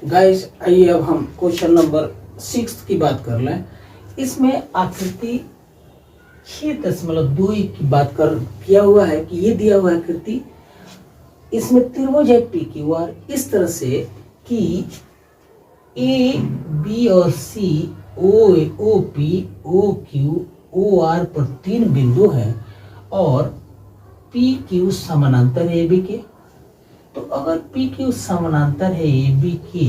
Guys आइए अब हम क्वेश्चन नंबर 6 की बात कर लें। इसमें आकृति 6.2 की बात कर किया हुआ है कि ये दिया हुआ आकृति, इसमें त्रिभुज है पी क्यू आर इस तरह से कि ए बी और C O P O Q O R पर 3 बिंदु हैं और पी क्यू समानांतर है ए बी के। तो अगर पी क्यू समानांतर है ए बी के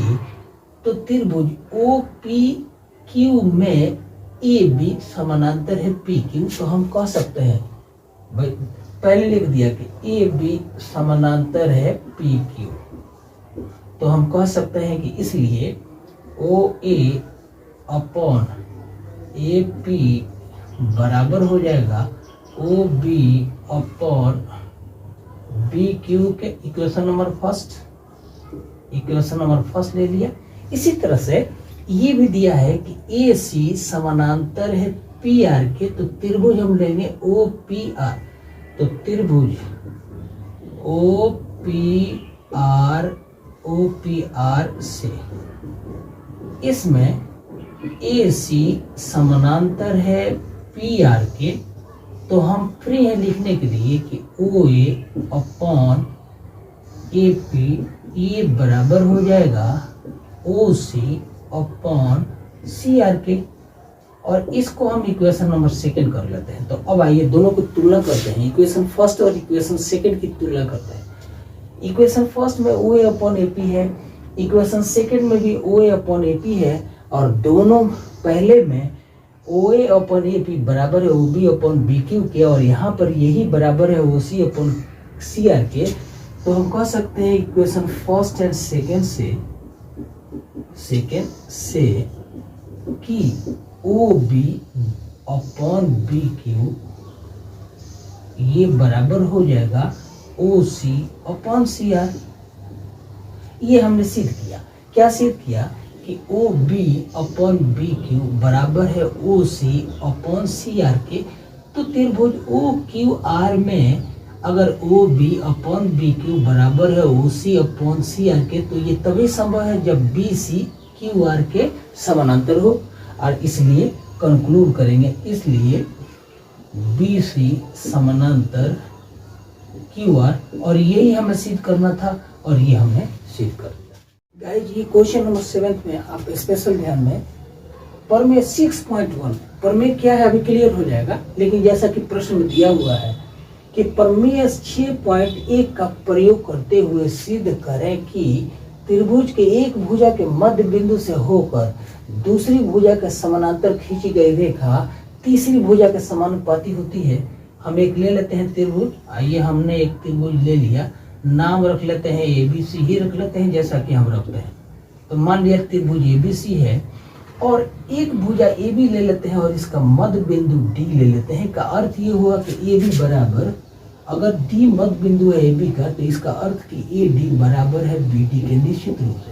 तो त्रिभुज ओ पी क्यू में ए बी समानांतर है पी क्यू। तो हम कह सकते हैं, भाई पहले लिख दिया कि ए बी समानांतर है पी क्यू, तो हम कह सकते हैं कि इसलिए ओ ए अपॉन ए पी बराबर हो जाएगा O B upon B Q के इक्वेशन नंबर फर्स्ट ले लिया। इसी तरह से ये भी दिया है कि ए सी समानांतर है पी आर के, तो त्रिभुज हम लेंगे ओ पी आर। तो त्रिभुज ओ पी आर से इसमें ए सी समानांतर है पी आर के, तो हम फ्री हैं लिखने के लिए कि ओ ए अपॉन ए पी ये बराबर हो जाएगा ओ सी अपॉन सी आर के। और इसको हम इक्वेशन नंबर 2 कर लेते हैं। तो अब आइए दोनों को तुलना करते हैं, इक्वेशन फर्स्ट और इक्वेशन 2 की तुलना करते हैं। इक्वेशन फर्स्ट में ओ ए अपॉन ए पी है, इक्वेशन 2 में भी ओ ए अपॉन ए पी है, और दोनों पहले में ओ ए अपॉन ए पी बराबर है O B upon B Q के, और यहाँ पर यही बराबर है ओ सी अपॉन सी आर के। तो हम कह सकते हैं इक्वेशन फर्स्ट एंड सेकेंड से कि O B upon B Q ये बराबर हो जाएगा ओ सी अपॉन सी आर। ये हमने सिद्ध किया। क्या सिद्ध किया कि O B upon B Q बराबर है ओ सी अपॉन सी आर के। तो त्रिभुज ओ क्यू आर में अगर O B upon B Q बराबर है ओ सी अपॉन सी आर के, तो ये तभी संभव है जब बी सी क्यू आर के समानांतर हो। और इसलिए कंक्लूड करेंगे, इसलिए बी सी समानांतर क्यू आर, और यही हमें सिद्ध करना था और ये हमने सिद्ध कर दिया। गाइस ये क्वेश्चन नंबर 7 में आप स्पेशल ध्यान में प्रमेय 6.1 प्रमेय क्या है अभी क्लियर हो जाएगा। लेकिन जैसा कि प्रश्न में दिया हुआ है कि प्रमेय 6.1 का प्रयोग करते हुए सिद्ध करें कि त्रिभुज के एक भुजा के मध्य बिंदु से होकर दूसरी भुजा के समानांतर खींची गई रेखा तीसरी भुजा के समानुपाती होती है। हम एक ले लेते हैं त्रिभुज। आइए हमने एक त्रिभुज ले लिया, नाम रख लेते हैं ABC ही रख लेते हैं जैसा कि हम रखते हैं। तो मान लिया त्रिभुज ABC है और एक भुजा AB ले लेते हैं और इसका मध्य बिंदु D ले लेते हैं। का अर्थ ये हुआ कि AB बराबर, अगर D मध्य बिंदु है AB का, तो इसका अर्थ कि AD बराबर है BD के निश्चित रूप से।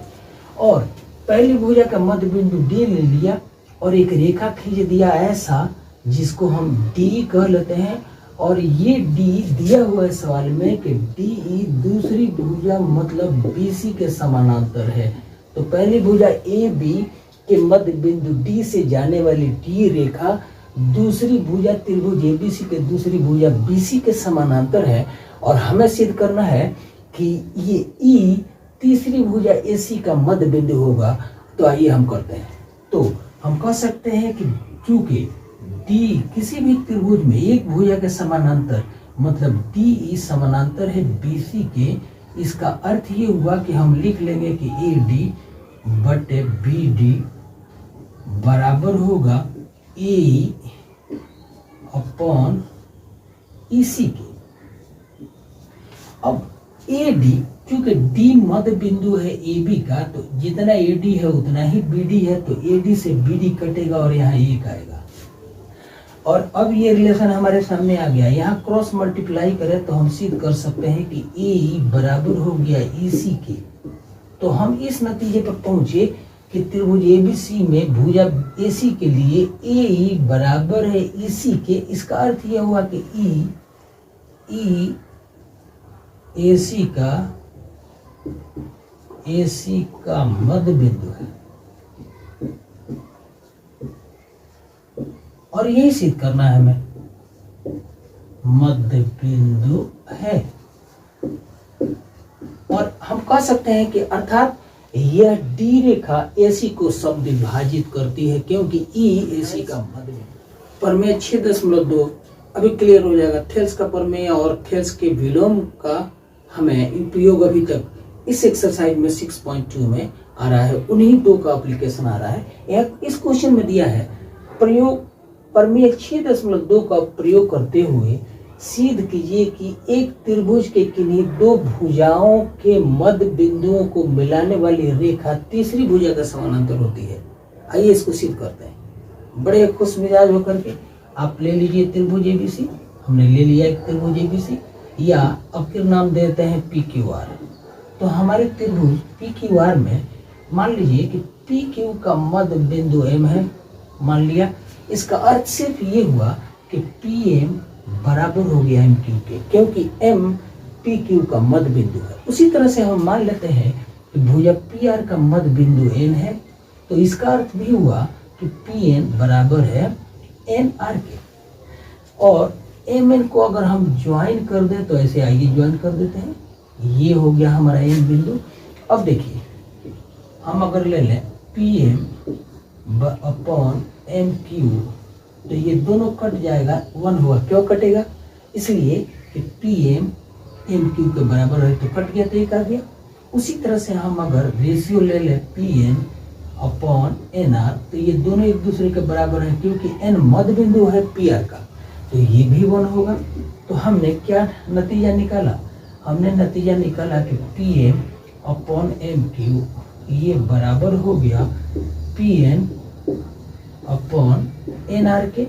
और पहली भुजा का मध्य बिंदु D ले लिया और एक रेखा खींच दिया ऐसा जिसको हम D कह लेते हैं। और ये D दिया हुआ है सवाल में कि DE दूसरी भुजा मतलब BC के समानांतर है। तो पहली भुजा AB के मध्य बिंदु D से जाने वाली D रेखा दूसरी भुजा त्रिभुज ABC के दूसरी भुजा BC के समानांतर है। और हमें सिद्ध करना है कि ये E तीसरी भुजा AC का मध्य बिंदु होगा। तो आइए हम करते हैं। तो हम कह सकते हैं कि चूंकि D किसी भी त्रिभुज में एक भुजा के समानांतर मतलब DE समानांतर है BC के, इसका अर्थ ये हुआ कि हम लिख लेंगे कि AD बटे BD बराबर होगा AE अपॉन EC के। अब AD चूंकि D मध्य बिंदु है AB का, तो जितना AD है उतना ही BD है, तो AD से BD कटेगा और यहाँ 1 आएगा। और अब ये रिलेशन हमारे सामने आ गया। यहाँ क्रॉस मल्टीप्लाई करें तो हम सिद्ध कर सकते हैं कि AE बराबर हो गया EC के। तो हम इस नतीजे पर पहुंचे कि त्रिभुज ABC में भुजा AC के लिए AE बराबर है EC के। इसका अर्थ यह हुआ कि E AC का AC का मध्य बिंदु है और यही सिद्ध करना है हमें, मध्य बिंदु है। और हम कह सकते हैं कि अर्थात यह D रेखा AC को समद्विभाजित करती है, क्योंकि E AC का मध्य बिंदु। प्रमेय 6.2 अभी क्लियर हो जाएगा। थेल्स का प्रमेय और थेल्स के विलोम का हमें उपयोग अभी तक इस एक्सरसाइज में 6.2 में आ रहा है, उन्हीं दो का एप्लीकेशन आ रहा है। यह इस क्वेश्चन में दिया है, प्रयोग प्रमेय 6.2 का प्रयोग करते हुए सिद्ध कीजिए कि एक त्रिभुज के किन्हीं दो भुजाओं के मध्य बिंदुओं को मिलाने वाली रेखा तीसरी भुजा का समानांतर होती है। आइए इसको सिद्ध करते हैं बड़े खुश मिजाज होकर के। आप ले लीजिए त्रिभुज ABC, हमने ले लिया एक त्रिभुज ABC, या अब फिर नाम देते हैं PQR। तो हमारे त्रिभुज PQR में मान लीजिए कि PQ का मध्य बिंदु M है, मान लिया। इसका अर्थ सिर्फ ये हुआ कि PM बराबर हो गया MQ के, क्योंकि M PQ का मध्य बिंदु है। उसी तरह से हम मान लेते हैं कि भुजा PR का मध्य बिंदु N है, तो इसका अर्थ भी हुआ कि PN बराबर है NR के। और MN को अगर हम ज्वाइन कर दें तो ऐसे आइए ज्वाइन कर देते हैं, ये हो गया हमारा N बिंदु। अब देखिए हम अगर ले लें PM अपॉन MQ, तो ये दोनों कट जाएगा, 1 होगा। क्यों कटेगा? इसलिए कि PM MQ के बराबर है तो कट गया, तो एक आ गया। उसी तरह से हम अगर रेशियो ले लें PN अपॉन NR, तो ये दोनों एक दूसरे के बराबर हैं, क्योंकि N मध्य बिंदु है PR का, तो ये भी 1 होगा। तो हमने क्या नतीजा निकाला? हमने नतीजा निकाला कि PM अपॉन MQ ये बराबर हो गया PN अपॉन NR के।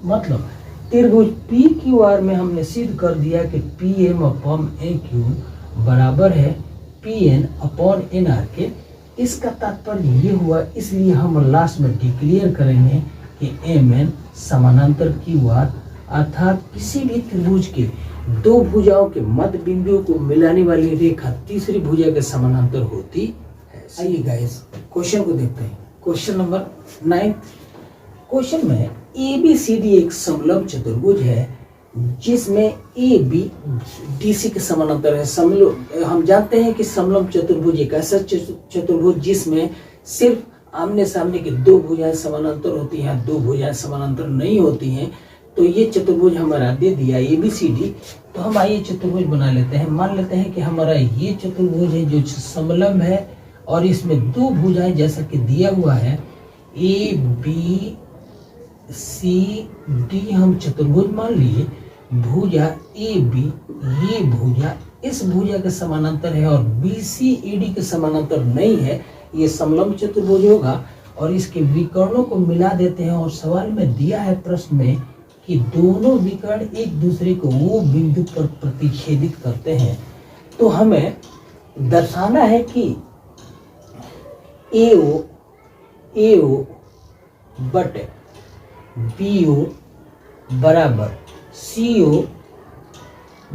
मतलब त्रिभुज PQR में हमने सिद्ध कर दिया कि PM अपॉन MQ बराबर है PN अपॉन NR के। इसका तात्पर्य ये हुआ, इसलिए हम लास्ट में डिक्लेयर करेंगे कि MN समानांतर QR, अर्थात किसी भी त्रिभुज के दो भुजाओं के मध्य बिंदुओं को मिलाने वाली रेखा तीसरी भुजा के समानांतर होती है। आइए गाइस क्वेश्चन को देखते हैं। Question number 9। क्वेश्चन में ABCD एक समलंब चतुर्भुज है जिसमें AB DC के समानांतर है। हम जानते हैं कि समलंब चतुर्भुज एक ऐसा चतुर्भुज जिसमें सिर्फ आमने सामने की दो भुजाएं समानांतर होती हैं, दो भुजाएं समानांतर नहीं होती हैं। तो ये चतुर्भुज हमारा दे दिया ABCD। तो हम आइए चतुर्भुज बना लेते हैं। मान लेते हैं कि हमारा ये चतुर्भुज है जो समलंब है और इसमें दो भुजाएं जैसा कि दिया हुआ है ABCD हम चतुर्भुज मान लिए। भुजा AB ये भुजा इस भुजा के समानांतर है और BC AD के समानांतर नहीं है, ये समलंब चतुर्भुज होगा। और इसके विकर्णों को मिला देते हैं और सवाल में दिया है प्रश्न में कि दोनों विकर्ण एक दूसरे को वो बिंदु पर प्रतिच्छेदित करते हैं। तो हमें दर्शाना है कि AO बटे BO बराबर CO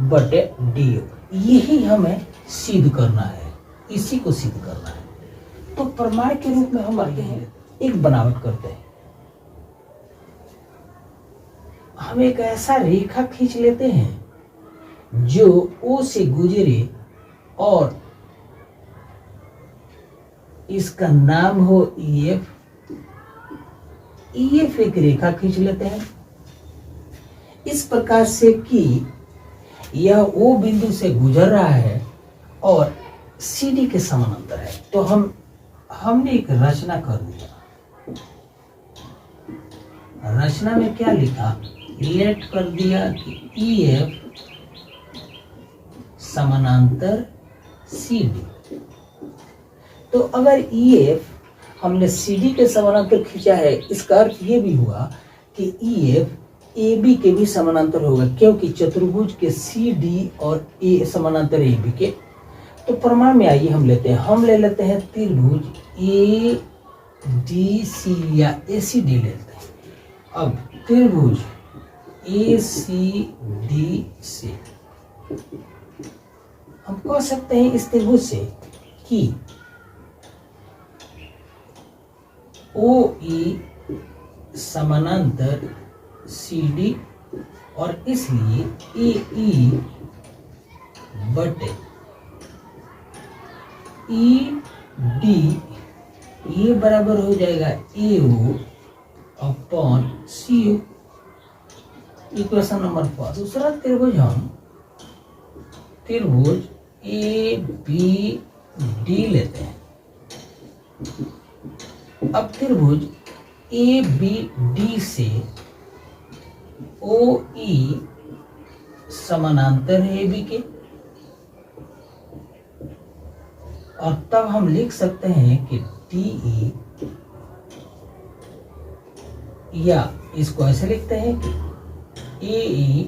बटे DO। यही हमें सिद्ध करना है, इसी को सिद्ध करना है। तो प्रमाण के रूप में हम आते हैं, एक बनावट करते हैं। हम एक ऐसा रेखा खींच लेते हैं जो O से गुजरे और इसका नाम हो EF। EF एक रेखा खींच लेते हैं इस प्रकार से कि यह O बिंदु से गुजर रहा है और CD के समानांतर है। तो हमने एक रचना कर दिया। रचना में क्या लिखा? लेट कर दिया कि EF समानांतर CD। तो अगर EF हमने CD के समानांतर खींचा है, इसका अर्थ ये भी हुआ कि EF AB के भी समानांतर होगा, क्योंकि चतुर्भुज के CD और A समानांतर AB के। तो प्रमाण में आइए हम लेते हैं, हम ले लेते हैं त्रिभुज ADC या ACD ले लेते हैं। अब त्रिभुज ACD से हम कह सकते हैं इस त्रिभुज से कि ओ ई समानांतर सी डी और इसलिए ए ई बटे ई डी ये बराबर हो जाएगा A O upon C O. Equation number 4। दूसरा त्रिभुज हम त्रिभुज ए बी डी लेते हैं। अब त्रिभुज ए बी डी से ओ ई समानांतर है ए बी के, और तब हम लिख सकते हैं कि डी ई, या इसको ऐसे लिखते हैं कि ए ई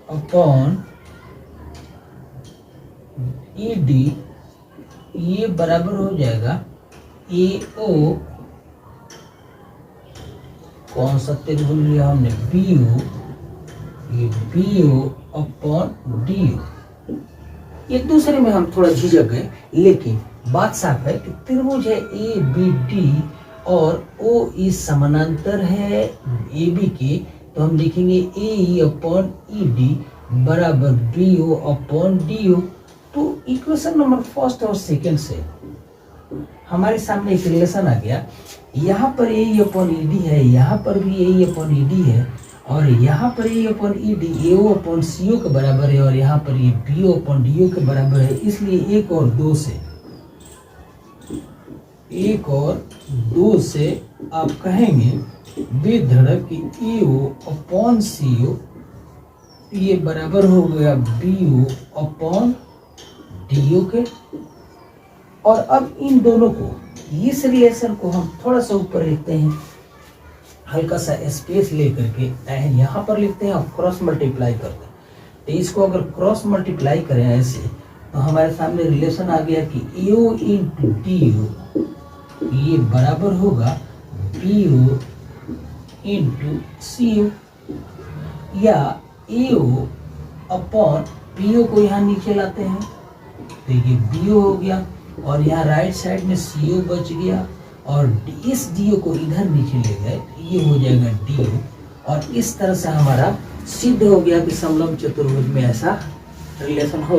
अपॉन ई डी ये बराबर हो जाएगा ए ओ, कौन सा त्रिभुज लिया हमने, बी ओ, ये B O upon D O. एक दूसरे में हम थोड़ा झिझक गए, लेकिन बात साफ है कि त्रिभुज है ए बी डी और ओ ई समानांतर है ए बी के, तो हम लिखेंगे A E upon E D बराबर B O upon D O. तो इक्वेशन नंबर फर्स्ट और सेकंड से हमारे सामने एक रिलेशन आ गया। यहाँ पर ए ई अपॉन ई डी है, यहाँ पर भी ए ई अपॉन ई डी है, और यहाँ पर A upon E D A O upon C O के बराबर है, और यहाँ पर ये B O upon D O के बराबर है। इसलिए एक और दो से आप कहेंगे बेधड़क कि ए ओ अपॉन सी ओ ये बराबर हो गया B O upon D O के। और अब इन दोनों को, इस रिलेशन को हम थोड़ा सा ऊपर लिखते हैं, हल्का सा स्पेस लेकर के यहाँ पर लिखते हैं और क्रॉस मल्टीप्लाई करते हैं। तो इसको अगर क्रॉस मल्टीप्लाई करें ऐसे, तो हमारे सामने रिलेशन आ गया कि ए ओ इंटू डी ओ ये बराबर होगा बी ओ इंटू सी ओ, या ए ओ अपॉन बी ओ को यहाँ नीचे लाते हैं तो ये बी ओ हो गया, और यहाँ राइट साइड में सी ओ बच गया, और इस डी ओ को इधर नीचे ले गए, ये हो जाएगा डी ओ। और इस तरह से हमारा सिद्ध हो गया कि समलंब चतुर्भुज में ऐसा रिलेशन हो।